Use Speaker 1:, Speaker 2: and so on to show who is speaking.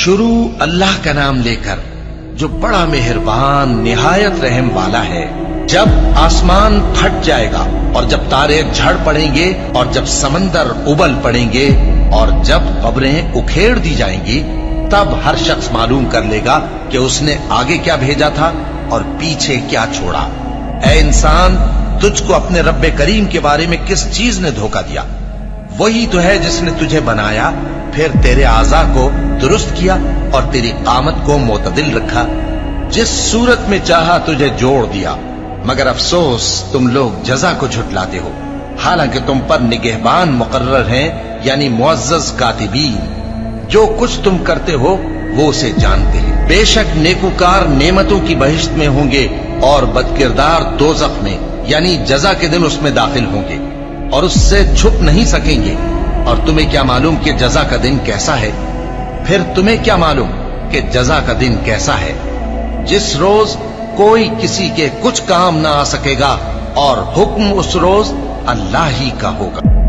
Speaker 1: شروع اللہ کا نام لے کر جو بڑا مہربان نہایت رحم والا ہے۔ جب آسمان پھٹ جائے گا اور جب تارے جھڑ پڑیں گے اور جب سمندر ابل پڑیں گے اور جب قبریں اکھیڑ دی جائیں گی، تب ہر شخص معلوم کر لے گا کہ اس نے آگے کیا بھیجا تھا اور پیچھے کیا چھوڑا۔ اے انسان، تجھ کو اپنے رب کریم کے بارے میں کس چیز نے دھوکہ دیا؟ وہی تو ہے جس نے تجھے بنایا، پھر تیرے اعضاء کو درست کیا اور تیری قامت کو معتدل رکھا، جس صورت میں چاہا تجھے جوڑ دیا۔ مگر افسوس تم لوگ جزا کو جھٹلاتے ہو، حالانکہ تم پر نگہبان مقرر ہیں، یعنی معزز کاتبین۔ جو کچھ تم کرتے ہو وہ اسے جانتے ہیں۔ بے شک نیکوکار نعمتوں کی بہشت میں ہوں گے اور بدکردار دوزخ میں، یعنی جزا کے دن اس میں داخل ہوں گے اور اس سے چھپ نہیں سکیں گے۔ اور تمہیں کیا معلوم کہ جزا کا دن کیسا ہے؟ پھر تمہیں کیا معلوم کہ جزا کا دن کیسا ہے؟ جس روز کوئی کسی کے کچھ کام نہ آ سکے گا اور حکم اس روز اللہ ہی کا ہوگا۔